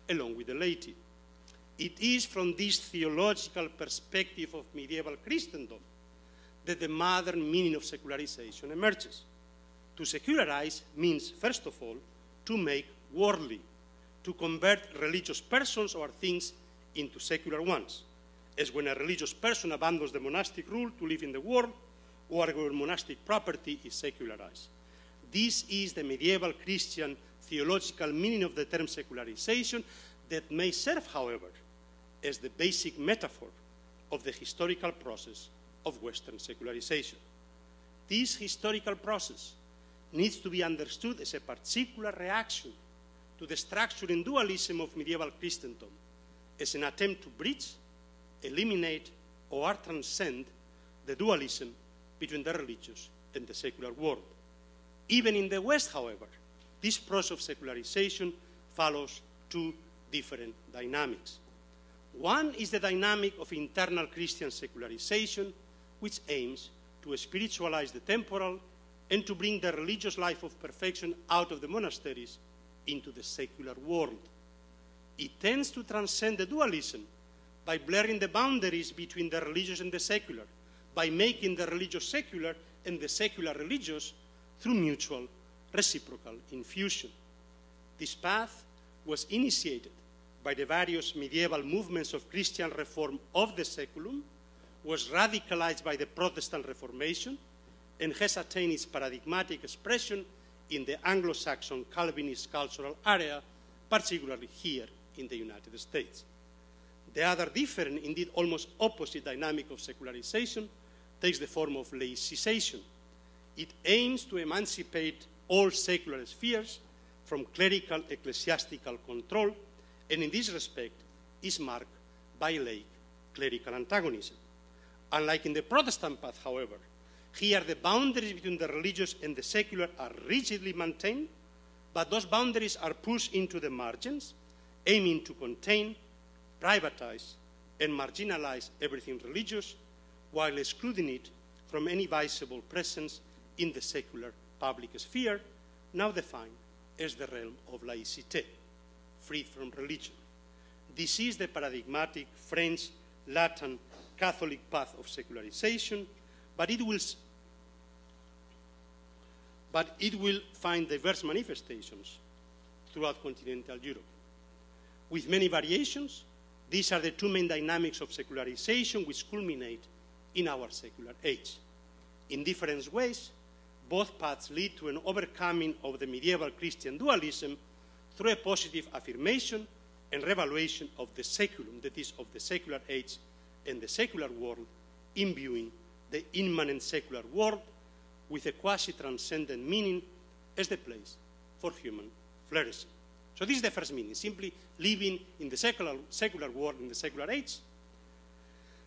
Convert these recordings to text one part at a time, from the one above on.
along with the laity. It is from this theological perspective of medieval Christendom that the modern meaning of secularization emerges. To secularize means, first of all, to make worldly, to convert religious persons or things into secular ones, as when a religious person abandons the monastic rule to live in the world, or when monastic property is secularized. This is the medieval Christian theological meaning of the term secularization that may serve, however, as the basic metaphor of the historical process of Western secularization. This historical process needs to be understood as a particular reaction to the structuring dualism of medieval Christendom, as an attempt to bridge, eliminate, or transcend the dualism between the religious and the secular world. Even in the West, however, this process of secularization follows two different dynamics. One is the dynamic of internal Christian secularization, which aims to spiritualize the temporal and to bring the religious life of perfection out of the monasteries into the secular world. It tends to transcend the dualism by blurring the boundaries between the religious and the secular, by making the religious secular and the secular religious through mutual reciprocal infusion. This path was initiated by the various medieval movements of Christian reform of the seculum, was radicalized by the Protestant Reformation, and has attained its paradigmatic expression in the Anglo-Saxon Calvinist cultural area, particularly here in the United States. The other different, indeed almost opposite dynamic of secularization takes the form of laicization. It aims to emancipate all secular spheres from clerical ecclesiastical control, and in this respect is marked by laic clerical antagonism. Unlike in the Protestant path, however, here the boundaries between the religious and the secular are rigidly maintained, but those boundaries are pushed into the margins, aiming to contain, privatize, and marginalize everything religious, while excluding it from any visible presence in the secular public sphere, now defined as the realm of laïcité, freed from religion. This is the paradigmatic French, Latin, Catholic path of secularization, but it will find diverse manifestations throughout continental Europe. With many variations, these are the two main dynamics of secularization which culminate in our secular age. In different ways, both paths lead to an overcoming of the medieval Christian dualism through a positive affirmation and revaluation of the seculum, that is, of the secular age and the secular world, imbuing the immanent secular world with a quasi-transcendent meaning as the place for human flourishing. So this is the first meaning, simply living in the secular world, in the secular age.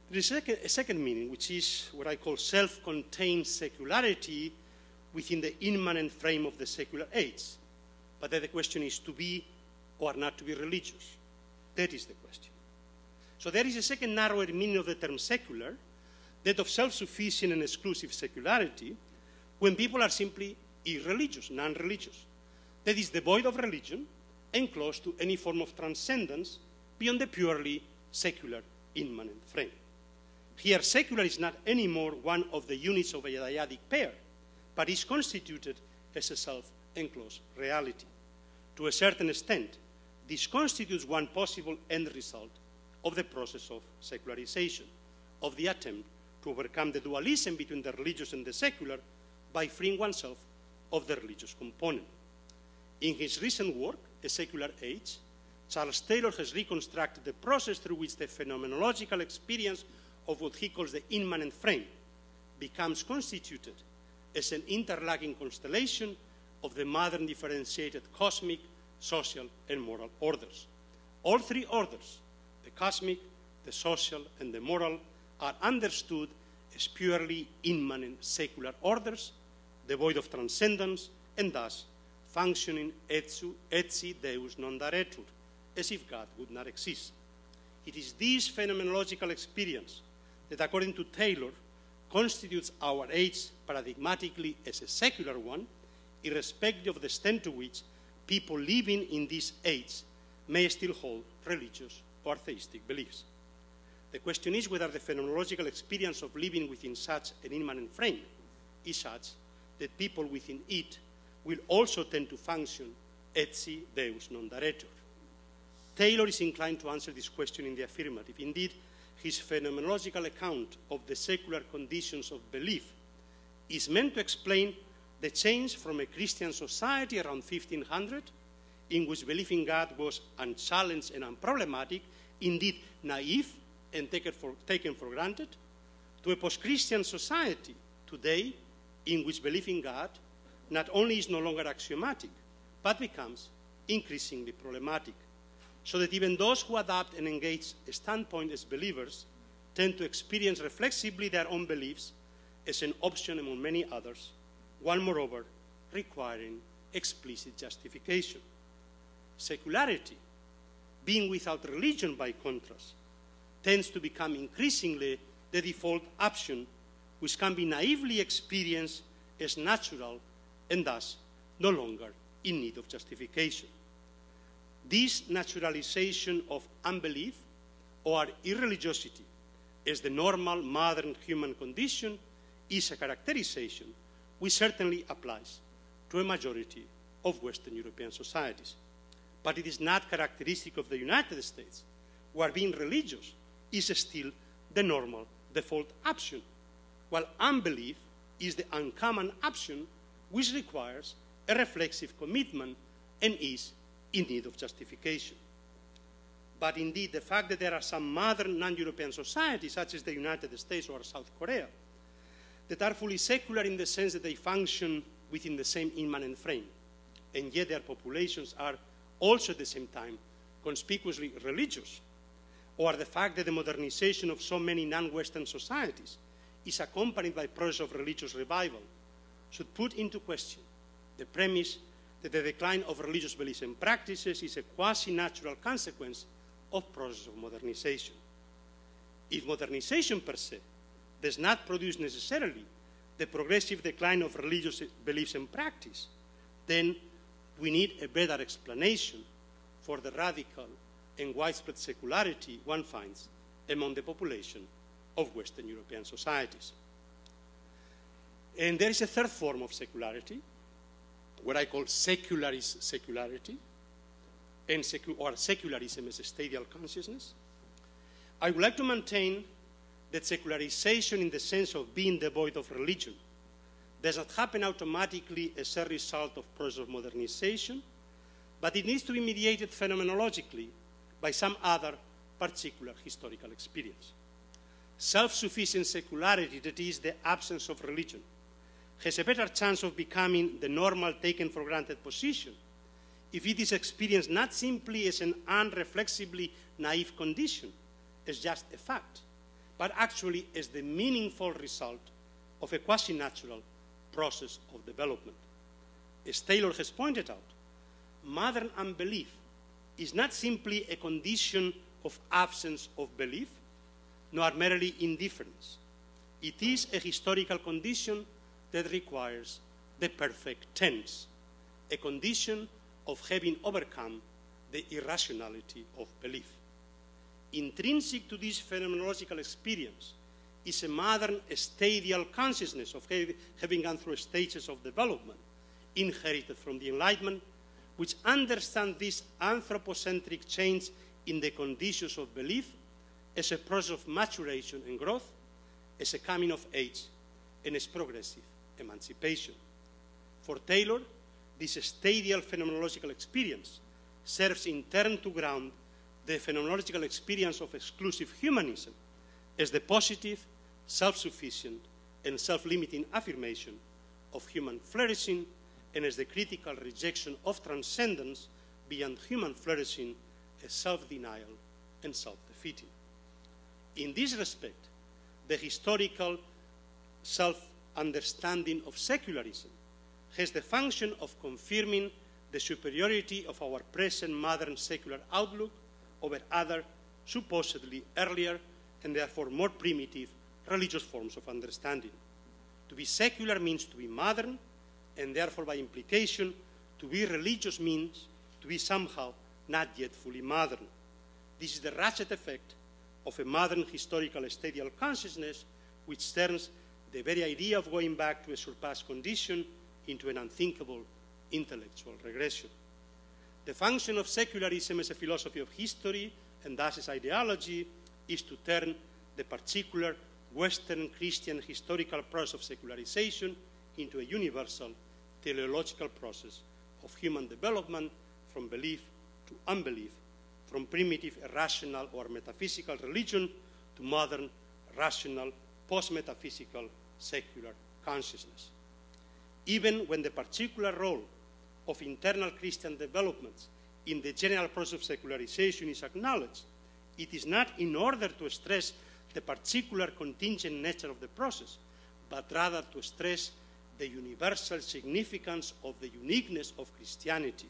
There is a second meaning, which is what I call self-contained secularity within the immanent frame of the secular age. But then the question is to be or not to be religious. That is the question. So there is a second narrower meaning of the term secular, that of self-sufficient and exclusive secularity, when people are simply irreligious, non-religious. That is devoid of religion and close to any form of transcendence beyond the purely secular immanent frame. Here, secular is not anymore one of the units of a dyadic pair, but is constituted as a self-enclosed reality. To a certain extent, this constitutes one possible end result of the process of secularization, of the attempt to overcome the dualism between the religious and the secular by freeing oneself of the religious component. In his recent work, A Secular Age, Charles Taylor has reconstructed the process through which the phenomenological experience of what he calls the immanent frame becomes constituted as an interlocking constellation of the modern differentiated cosmic, social, and moral orders. All three orders, the cosmic, the social, and the moral, are understood as purely immanent secular orders, devoid of transcendence, and thus functioning etsi deus non daretur, as if God would not exist. It is this phenomenological experience that, according to Taylor, constitutes our age paradigmatically as a secular one, irrespective of the extent to which people living in this age may still hold religious or theistic beliefs. The question is whether the phenomenological experience of living within such an immanent frame is such that people within it will also tend to function etsi deus non daretur. Taylor is inclined to answer this question in the affirmative. Indeed, his phenomenological account of the secular conditions of belief is meant to explain the change from a Christian society around 1500, in which belief in God was unchallenged and unproblematic, indeed naive and taken for granted, to a post-Christian society today in which belief in God not only is no longer axiomatic, but becomes increasingly problematic, so that even those who adopt and engage a standpoint as believers tend to experience reflexively their own beliefs as an option among many others, one moreover requiring explicit justification. Secularity, being without religion by contrast, tends to become increasingly the default option, which can be naively experienced as natural and thus no longer in need of justification. This naturalization of unbelief or irreligiosity as the normal modern human condition is a characterization which certainly applies to a majority of Western European societies. But it is not characteristic of the United States, where being religious is still the normal default option, while unbelief is the uncommon option which requires a reflexive commitment and is in need of justification. But indeed, the fact that there are some modern non-European societies, such as the United States or South Korea, that are fully secular in the sense that they function within the same immanent frame, and yet their populations are also at the same time conspicuously religious, or the fact that the modernization of so many non-Western societies is accompanied by process of religious revival, should put into question the premise that the decline of religious beliefs and practices is a quasi-natural consequence of process of modernization. If modernization per se does not produce necessarily the progressive decline of religious beliefs and practice, then we need a better explanation for the radical and widespread secularity one finds among the population of Western European societies. And there is a third form of secularity, what I call secularist secularity, or secularism as a stadial consciousness. I would like to maintain that secularization in the sense of being devoid of religion does not happen automatically as a result of process of modernization, but it needs to be mediated phenomenologically by some other particular historical experience. Self-sufficient secularity, that is the absence of religion, has a better chance of becoming the normal taken for granted position if it is experienced not simply as an unreflexively naive condition, as just a fact, but actually as the meaningful result of a quasi-natural process of development. As Taylor has pointed out, modern unbelief is not simply a condition of absence of belief, nor merely indifference. It is a historical condition that requires the perfect tense, a condition of having overcome the irrationality of belief. Intrinsic to this phenomenological experience is a modern stadial consciousness of having gone through stages of development inherited from the Enlightenment, which understand this anthropocentric change in the conditions of belief as a process of maturation and growth, as a coming of age, and as progressive emancipation. For Taylor, this stadial phenomenological experience serves in turn to ground the phenomenological experience of exclusive humanism as the positive, self-sufficient, and self-limiting affirmation of human flourishing, and as the critical rejection of transcendence beyond human flourishing as self-denial and self-defeating. In this respect, the historical self-understanding of secularism has the function of confirming the superiority of our present modern secular outlook over other supposedly earlier and therefore more primitive religious forms of understanding. To be secular means to be modern, and therefore by implication, to be religious means to be somehow not yet fully modern. This is the ratchet effect of a modern historical stadial consciousness, which turns the very idea of going back to a surpassed condition into an unthinkable intellectual regression. The function of secularism as a philosophy of history, and thus as ideology, is to turn the particular Western Christian historical process of secularization into a universal teleological process of human development from belief to unbelief, from primitive, irrational, or metaphysical religion to modern, rational, post-metaphysical, secular consciousness. Even when the particular role of internal Christian developments in the general process of secularization is acknowledged, it is not in order to stress the particular contingent nature of the process, but rather to stress the universal significance of the uniqueness of Christianity,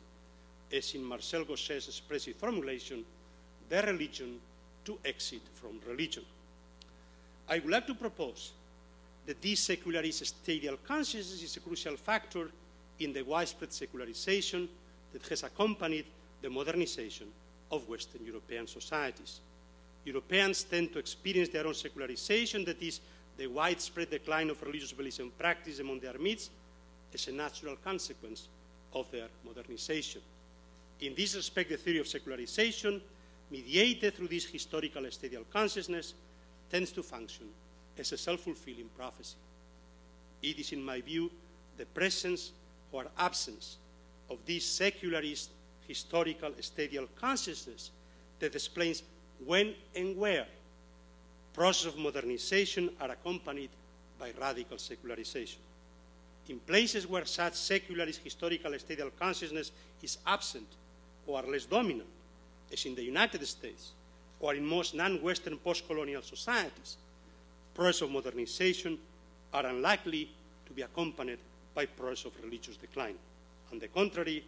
as in Marcel Gausset's expressive formulation, the religion to exit from religion. I would like to propose that this secularist stadial consciousness is a crucial factor in the widespread secularization that has accompanied the modernization of Western European societies. Europeans tend to experience their own secularization, that is, the widespread decline of religious beliefs and practice among their midst, as a natural consequence of their modernization. In this respect, the theory of secularization, mediated through this historical stadial consciousness, tends to function as a self-fulfilling prophecy. It is, in my view, the presence or absence of this secularist historical stadial consciousness that explains when and where processes of modernization are accompanied by radical secularization. In places where such secularist historical stadial consciousness is absent or less dominant, as in the United States or in most non-Western post-colonial societies, processes of modernization are unlikely to be accompanied by processes of religious decline. On the contrary,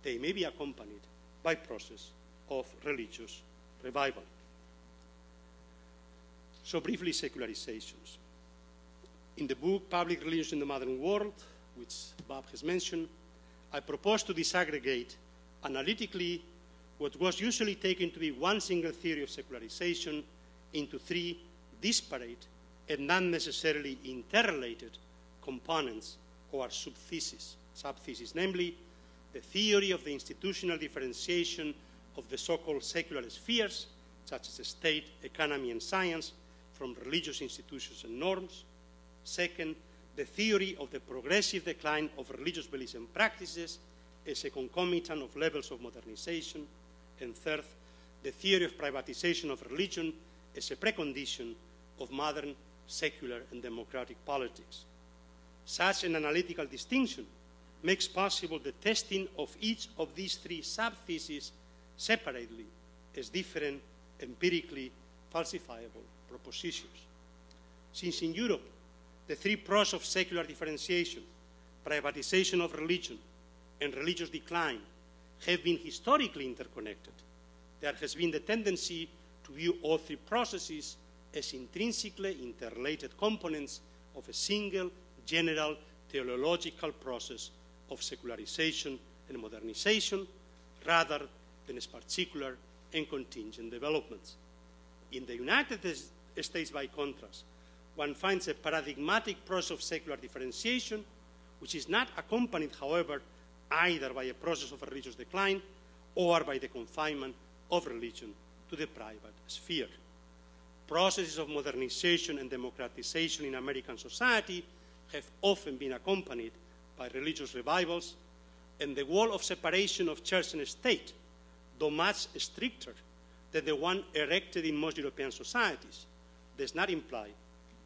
they may be accompanied by processes of religious revival. So briefly, secularizations. In the book, Public Religions in the Modern World, which Bob has mentioned, I propose to disaggregate analytically what was usually taken to be one single theory of secularization into three disparate and not necessarily interrelated components or subtheses, namely the theory of the institutional differentiation of the so-called secular spheres, such as state, economy, and science, from religious institutions and norms. Second, the theory of the progressive decline of religious beliefs and practices as a concomitant of levels of modernization. And third, the theory of privatization of religion as a precondition of modern secular and democratic politics. Such an analytical distinction makes possible the testing of each of these three subtheses separately as different, empirically falsifiable propositions. Since in Europe, the three processes of secular differentiation, privatization of religion, and religious decline have been historically interconnected, there has been the tendency to view all three processes as intrinsically interrelated components of a single, general, teleological process of secularization and modernization, rather than as particular and contingent developments. In the United States, by contrast, one finds a paradigmatic process of secular differentiation, which is not accompanied, however, either by a process of religious decline or by the confinement of religion to the private sphere. Processes of modernization and democratization in American society have often been accompanied by religious revivals, and the wall of separation of church and state, though much stricter than the one erected in most European societies, does not imply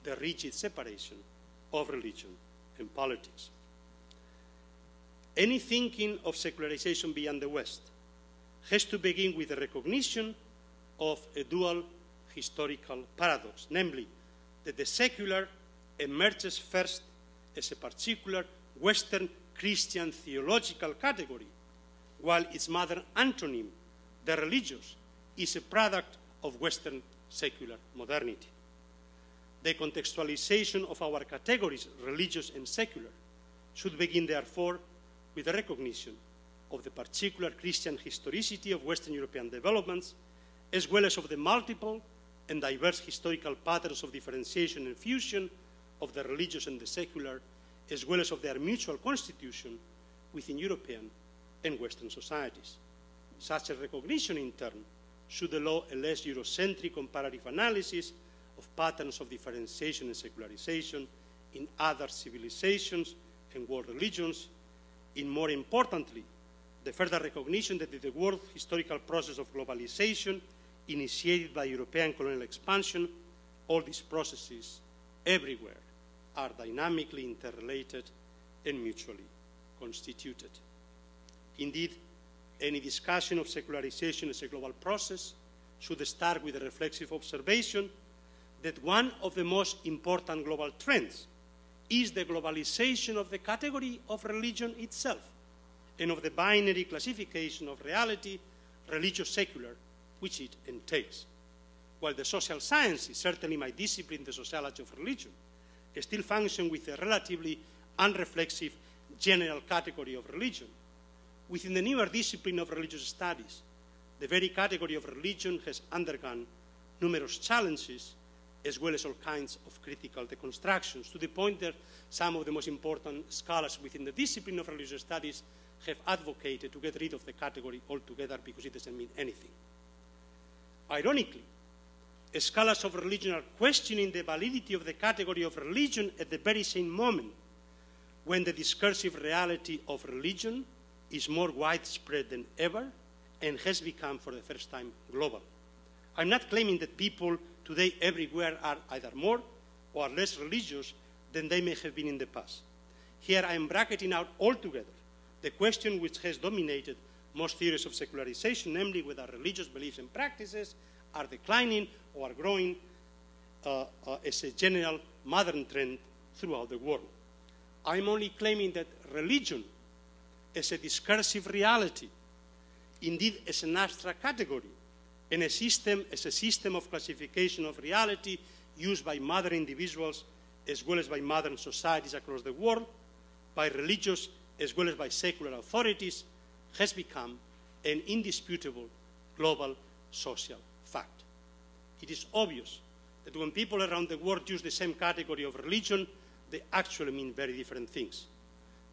the rigid separation of religion and politics. Any thinking of secularization beyond the West has to begin with the recognition of a dual historical paradox, namely that the secular emerges first as a particular Western Christian theological category, while its mother antonym, the religious, is a product of Western secular modernity. The contextualization of our categories, religious and secular, should begin, therefore, with the recognition of the particular Christian historicity of Western European developments, as well as of the multiple and diverse historical patterns of differentiation and fusion of the religious and the secular, as well as of their mutual constitution within European and Western societies. Such a recognition, in turn, should allow a less Eurocentric comparative analysis of patterns of differentiation and secularization in other civilizations and world religions, in more importantly, the further recognition that the world historical process of globalization initiated by European colonial expansion, all these processes everywhere are dynamically interrelated and mutually constituted. Indeed, any discussion of secularization as a global process should start with a reflexive observation that one of the most important global trends is the globalization of the category of religion itself and of the binary classification of reality, religious-secular, which it entails. While the social sciences, certainly my discipline, the sociology of religion, still function with a relatively unreflexive general category of religion, within the newer discipline of religious studies, the very category of religion has undergone numerous challenges as well as all kinds of critical deconstructions, to the point that some of the most important scholars within the discipline of religious studies have advocated to get rid of the category altogether because it doesn't mean anything. Ironically, scholars of religion are questioning the validity of the category of religion at the very same moment when the discursive reality of religion is more widespread than ever and has become, for the first time, global. I'm not claiming that people today everywhere are either more or less religious than they may have been in the past. Here I am bracketing out altogether the question which has dominated most theories of secularization, namely whether religious beliefs and practices are declining or are growing as a general modern trend throughout the world. I'm only claiming that religion as a discursive reality, indeed as an abstract category, and as a system of classification of reality used by modern individuals as well as by modern societies across the world, by religious as well as by secular authorities, has become an indisputable global social fact. It is obvious that when people around the world use the same category of religion, they actually mean very different things.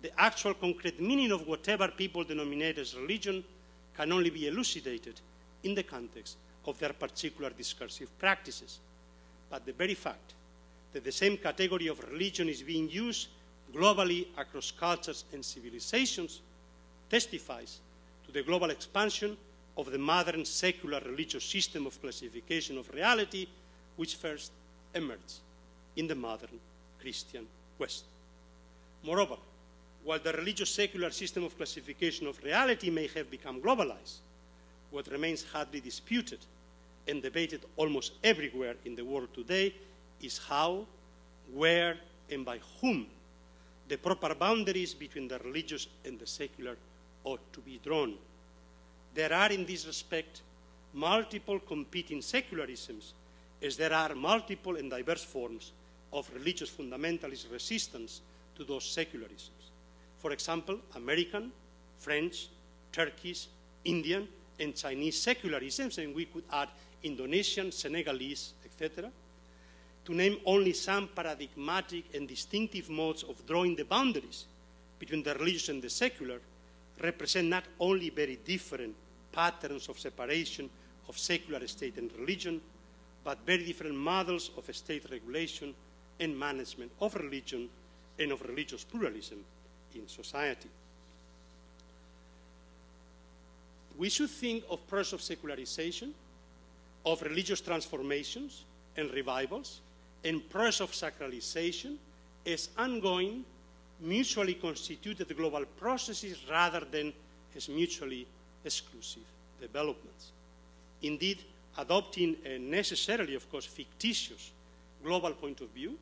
The actual concrete meaning of whatever people denominate as religion can only be elucidated in the context of their particular discursive practices. But the very fact that the same category of religion is being used globally across cultures and civilizations testifies to the global expansion of the modern secular religious system of classification of reality, which first emerged in the modern Christian West. Moreover, while the religious secular system of classification of reality may have become globalized, what remains hardly disputed and debated almost everywhere in the world today is how, where, and by whom the proper boundaries between the religious and the secular ought to be drawn. There are, in this respect, multiple competing secularisms, as there are multiple and diverse forms of religious fundamentalist resistance to those secularisms. For example, American, French, Turkish, Indian, and Chinese secularisms, and we could add Indonesian, Senegalese, etc., to name only some paradigmatic and distinctive modes of drawing the boundaries between the religious and the secular, represent not only very different patterns of separation of secular state and religion, but very different models of state regulation and management of religion and of religious pluralism in society. We should think of process of secularization, of religious transformations and revivals, and process of sacralization as ongoing, mutually constituted global processes rather than as mutually exclusive developments. Indeed, adopting a necessarily, of course, fictitious global point of view,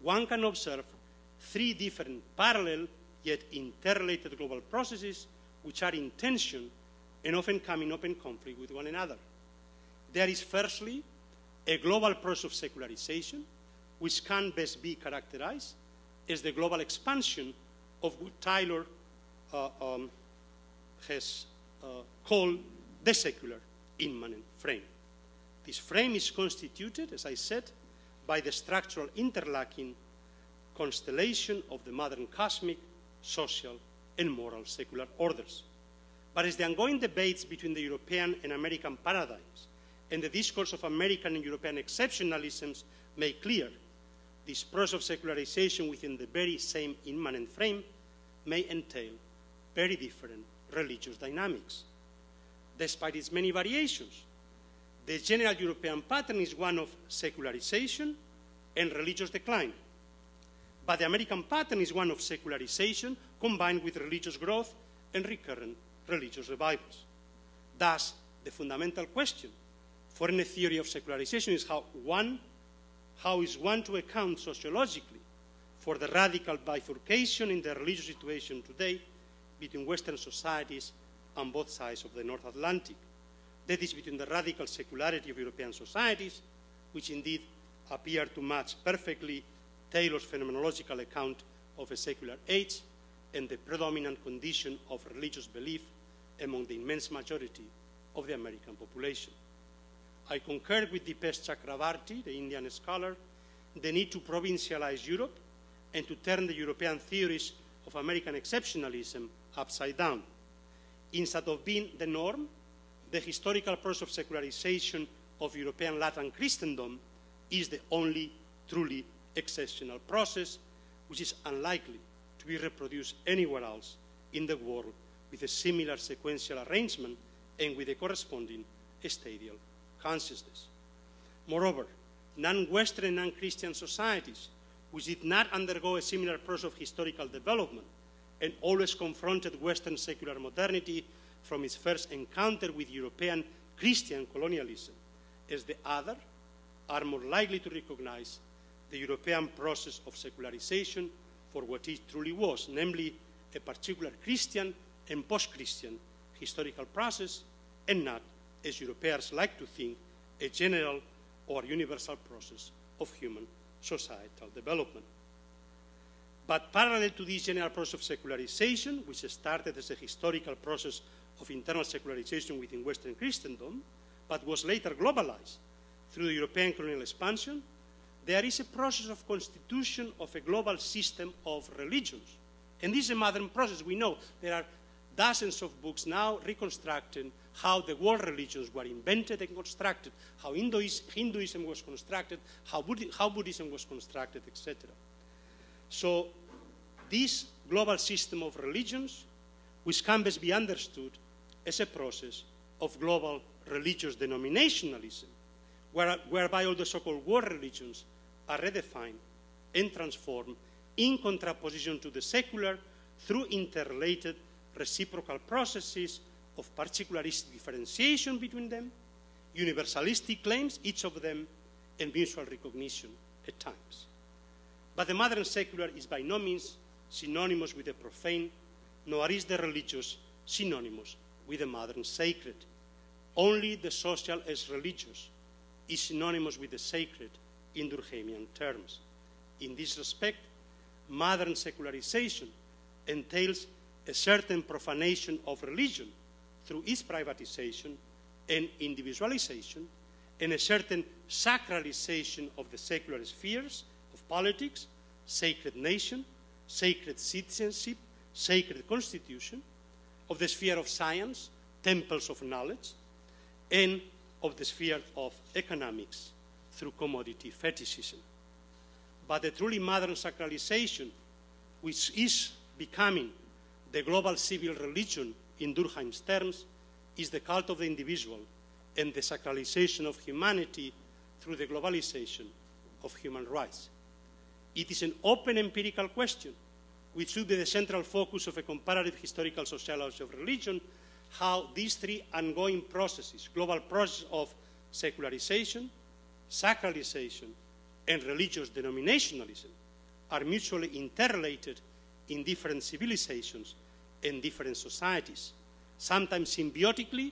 one can observe three different parallel yet interrelated global processes which are in tension and often come in open conflict with one another. There is firstly a global process of secularization, which can best be characterized as the global expansion of what Taylor has called the secular immanent frame. This frame is constituted, as I said, by the structural interlocking constellation of the modern cosmic, social, and moral secular orders. But as the ongoing debates between the European and American paradigms and the discourse of American and European exceptionalisms make clear, this process of secularization within the very same immanent frame may entail very different religious dynamics. Despite its many variations, the general European pattern is one of secularization and religious decline. But the American pattern is one of secularization combined with religious growth and recurrent religious revivals. Thus, the fundamental question for any theory of secularization is how is one to account sociologically for the radical bifurcation in the religious situation today between Western societies on both sides of the North Atlantic. That is, between the radical secularity of European societies, which indeed appear to match perfectly Taylor's phenomenological account of a secular age, and the predominant condition of religious belief among the immense majority of the American population. I concur with Dipesh Chakravarty, the Indian scholar, the need to provincialize Europe and to turn the European theories of American exceptionalism upside down. Instead of being the norm, the historical process of secularization of European Latin Christendom is the only truly exceptional process, which is unlikely to be reproduced anywhere else in the world with a similar sequential arrangement and with a corresponding stadial consciousness. Moreover, non-Western and non-Christian societies, which did not undergo a similar process of historical development and always confronted Western secular modernity from its first encounter with European Christian colonialism, as the other, are more likely to recognize the European process of secularization for what it truly was, namely a particular Christian and post-Christian historical process, and not, as Europeans like to think, a general or universal process of human societal development. But parallel to this general process of secularization, which started as a historical process of internal secularization within Western Christendom, but was later globalized through the European colonial expansion, there is a process of constitution of a global system of religions. And this is a modern process. We know there are dozens of books now reconstructing how the world religions were invented and constructed, how Hinduism was constructed, how Buddhism was constructed, etc. So this global system of religions, which can best be understood as a process of global religious denominationalism, whereby all the so-called world religions are redefined and transformed in contraposition to the secular through interrelated reciprocal processes of particularistic differentiation between them, universalistic claims, each of them, and mutual recognition at times. But the modern secular is by no means synonymous with the profane, nor is the religious synonymous with the modern sacred. Only the social as religious is synonymous with the sacred in Durkheimian terms. In this respect, modern secularization entails a certain profanation of religion through its privatization and individualization, and a certain sacralization of the secular spheres of politics, sacred nation, sacred citizenship, sacred constitution, of the sphere of science, temples of knowledge, and of the sphere of economics through commodity fetishism. But the truly modern sacralization, which is becoming the global civil religion in Durkheim's terms, is the cult of the individual and the sacralization of humanity through the globalization of human rights. It is an open empirical question, which should be the central focus of a comparative historical sociology of religion, how these three ongoing processes, global process of secularization, sacralization, and religious denominationalism, are mutually interrelated in different civilizations and different societies, sometimes symbiotically,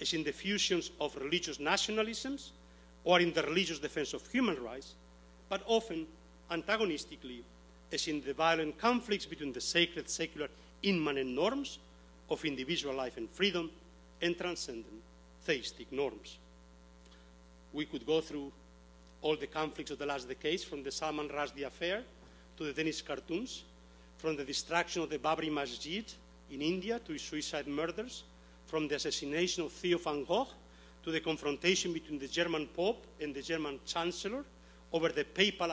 as in the fusions of religious nationalisms or in the religious defense of human rights, but often antagonistically, as in the violent conflicts between the sacred, secular, immanent norms of individual life and freedom, and transcendent theistic norms. We could go through all the conflicts of the last decades, from the Salman Rushdie affair to the Danish cartoons, from the destruction of the Babri Masjid in India to suicide murders, from the assassination of Theo van Gogh to the confrontation between the German Pope and the German Chancellor over the papal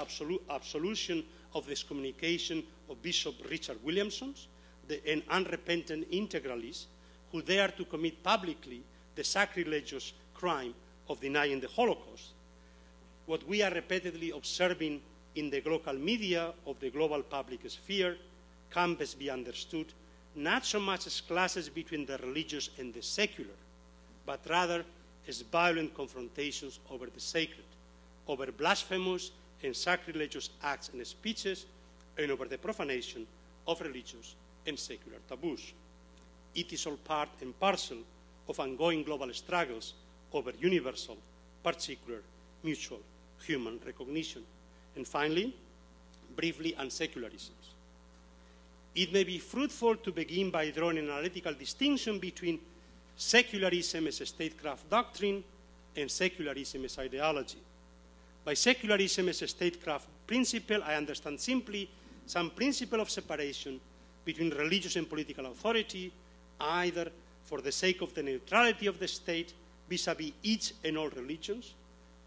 absolution of the excommunication of Bishop Richard Williamson, an unrepentant integralist who dared to commit publicly the sacrilegious crime of denying the Holocaust. What we are repeatedly observing in the local media of the global public sphere can best be understood not so much as clashes between the religious and the secular, but rather as violent confrontations over the sacred, over blasphemous and sacrilegious acts and speeches, and over the profanation of religious and secular taboos. It is all part and parcel of ongoing global struggles over universal, particular, mutual human recognition. And finally, briefly, on secularisms. It may be fruitful to begin by drawing an analytical distinction between secularism as a statecraft doctrine and secularism as ideology. By secularism as a statecraft principle, I understand simply some principle of separation between religious and political authority, either for the sake of the neutrality of the state vis-à-vis each and all religions,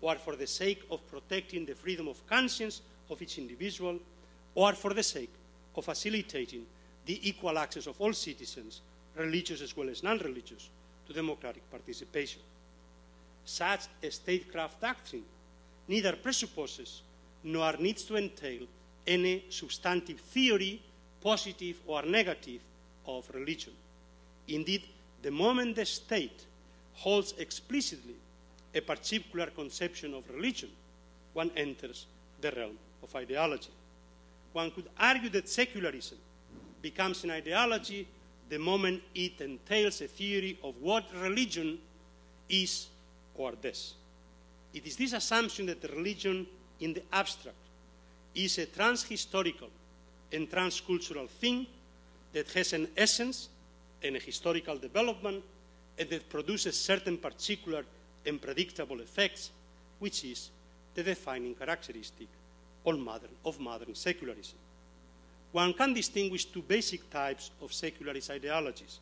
or for the sake of protecting the freedom of conscience of each individual, or for the sake of facilitating the equal access of all citizens, religious as well as non-religious, to democratic participation. Such a statecraft doctrine neither presupposes nor needs to entail any substantive theory, positive or negative, of religion. Indeed, the moment the state holds explicitly a particular conception of religion, one enters the realm of ideology. One could argue that secularism becomes an ideology the moment it entails a theory of what religion is or does. It is this assumption that the religion in the abstract is a transhistorical and transcultural thing that has an essence and a historical development and that produces certain particular and predictable effects, which is the defining characteristic of modern secularism. One can distinguish two basic types of secularist ideologies.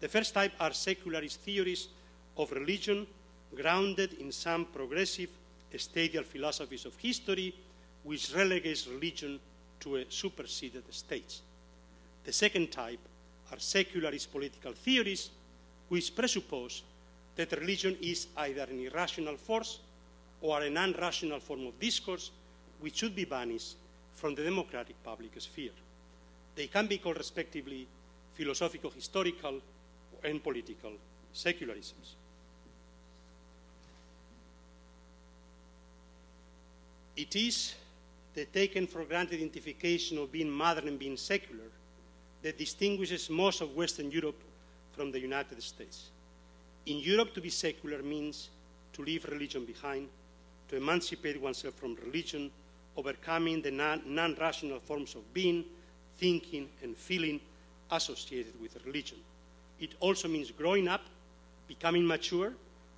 The first type are secularist theories of religion grounded in some progressive stadial philosophies of history which relegates religion to a superseded stage. The second type are secularist political theories which presuppose that religion is either an irrational force or an unrational form of discourse which should be banished from the democratic public sphere. They can be called respectively philosophical, historical, and political secularisms. It is the taken for granted identification of being modern and being secular that distinguishes most of Western Europe from the United States. In Europe, to be secular means to leave religion behind, to emancipate oneself from religion, overcoming the non-rational forms of being, thinking, and feeling associated with religion. It also means growing up, becoming mature,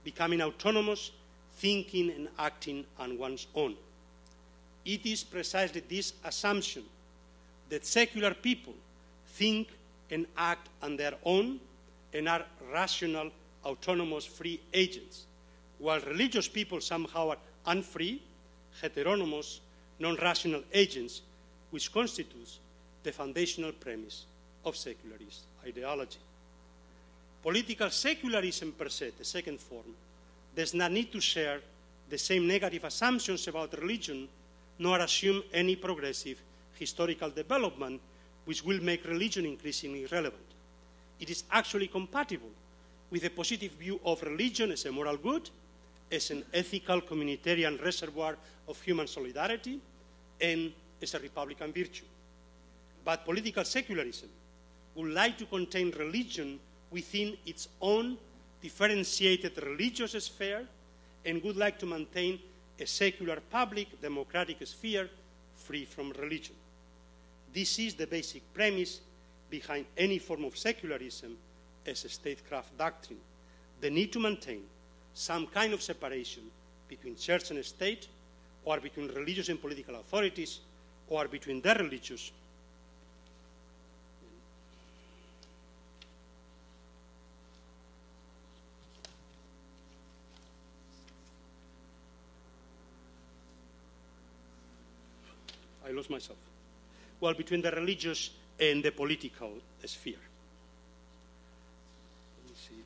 becoming autonomous, thinking and acting on one's own. It is precisely this assumption that secular people think and act on their own and are rational, autonomous, free agents, while religious people somehow are unfree, heteronomous, non-rational agents, which constitutes the foundational premise of secularist ideology. Political secularism per se, the second form, does not need to share the same negative assumptions about religion, nor assume any progressive historical development which will make religion increasingly relevant. It is actually compatible with a positive view of religion as a moral good, as an ethical communitarian reservoir of human solidarity, and as a republican virtue. But political secularism would like to contain religion within its own differentiated religious sphere and would like to maintain a secular public democratic sphere free from religion. This is the basic premise behind any form of secularism as a statecraft doctrine the need to maintain some kind of separation between church and state, or between religious and political authorities, or between the religious I lost myself. Well, between the religious and the political sphere. Let me see.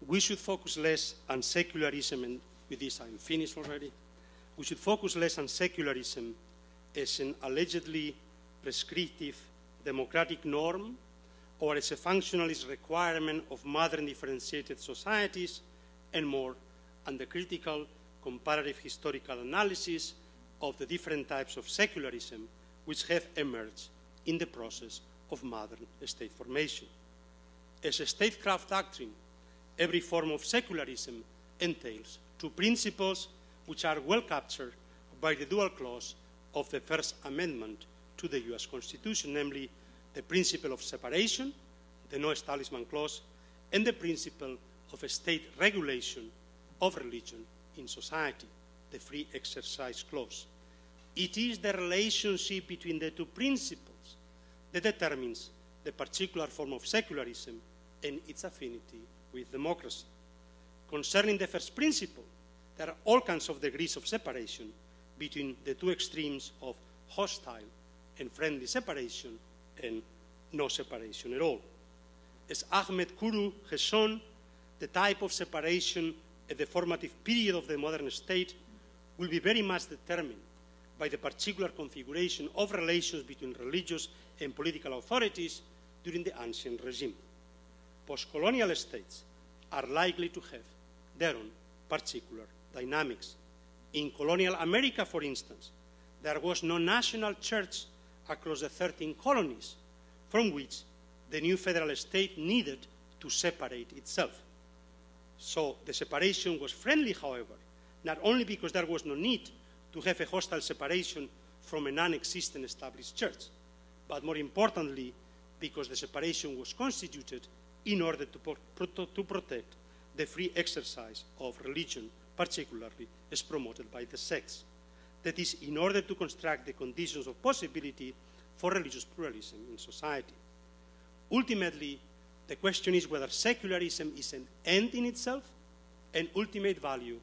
We should focus less on secularism, and with this I'm finished already. We should focus less on secularism as an allegedly prescriptive democratic norm, or as a functionalist requirement of modern differentiated societies, and more on the critical comparative historical analysis of the different types of secularism which have emerged in the process of modern state formation. As a statecraft doctrine, every form of secularism entails two principles which are well captured by the dual clause of the First Amendment to the US Constitution, namely the principle of separation, the no establishment clause, and the principle of a state regulation of religion in society, the free exercise clause. It is the relationship between the two principles that determines the particular form of secularism and its affinity with democracy. Concerning the first principle, there are all kinds of degrees of separation between the two extremes of hostile and friendly separation and no separation at all. As Ahmed Kuru has shown, the type of separation at the formative period of the modern state will be very much determined by the particular configuration of relations between religious and political authorities during the ancient regime. Post-colonial states are likely to have their own particular dynamics. In colonial America, for instance, there was no national church across the 13 colonies from which the new federal state needed to separate itself. So the separation was friendly, however, not only because there was no need to have a hostile separation from a non-existent established church, but more importantly, because the separation was constituted in order to protect the free exercise of religion, particularly as promoted by the sects. That is, in order to construct the conditions of possibility for religious pluralism in society. Ultimately, the question is whether secularism is an end in itself, an ultimate value,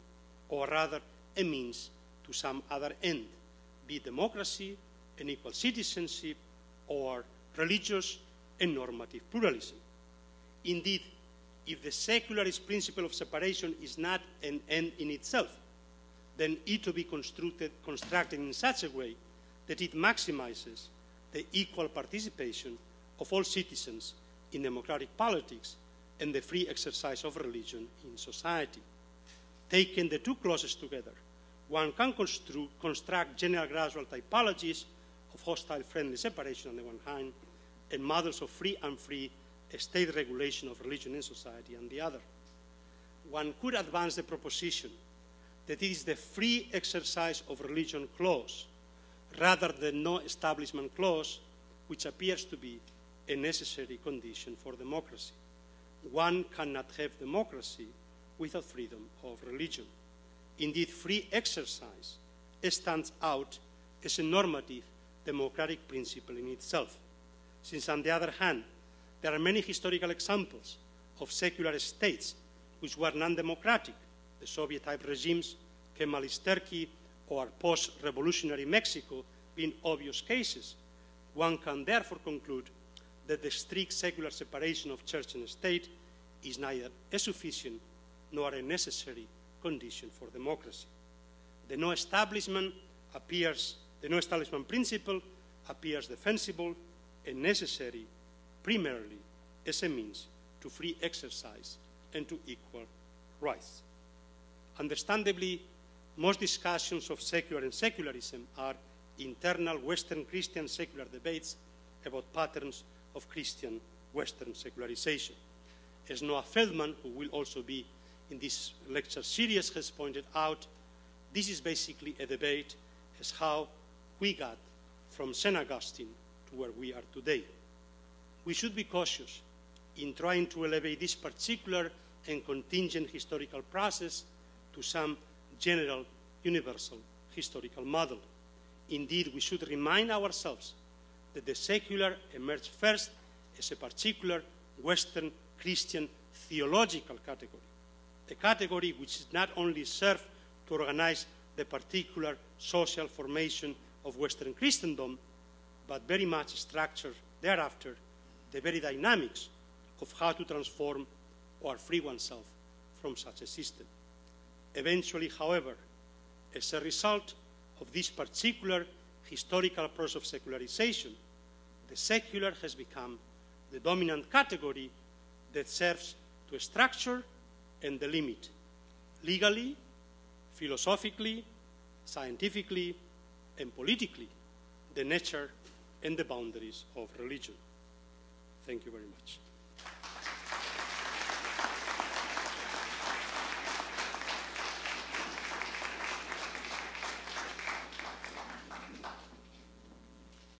or rather a means to some other end, be it democracy and equal citizenship, or religious and normative pluralism. Indeed, if the secularist principle of separation is not an end in itself, then it to be constructed in such a way that it maximizes the equal participation of all citizens in democratic politics and the free exercise of religion in society. Taking the two clauses together, one can construct general gradual typologies of hostile-friendly separation on the one hand, and models of free and free state regulation of religion in society on the other. One could advance the proposition that it is the free exercise of religion clause, rather than no establishment clause, which appears to be a necessary condition for democracy. One cannot have democracy without freedom of religion. Indeed, free exercise stands out as a normative democratic principle in itself, since on the other hand, there are many historical examples of secular states which were non-democratic, the Soviet-type regimes, Kemalist Turkey, or post-revolutionary Mexico being obvious cases. One can therefore conclude that the strict secular separation of church and state is neither a sufficient nor a necessary condition for democracy. The no establishment principle appears defensible and necessary primarily as a means to free exercise and to equal rights. Understandably, most discussions of secular and secularism are internal Western Christian secular debates about patterns of Christian Western secularization. As Noah Feldman, who will also be in this lecture series, has pointed out, this is basically a debate as how we got from St. Augustine to where we are today. We should be cautious in trying to elevate this particular and contingent historical process to some general, universal historical model. Indeed, we should remind ourselves that the secular emerged first as a particular Western Christian theological category, a category which not only served to organize the particular social formation of Western Christendom, but very much structured thereafter the very dynamics of how to transform or free oneself from such a system. Eventually, however, as a result of this particular historical process of secularization, the secular has become the dominant category that serves to structure and delimit legally, philosophically, scientifically, and politically the nature and the boundaries of religion. Thank you very much.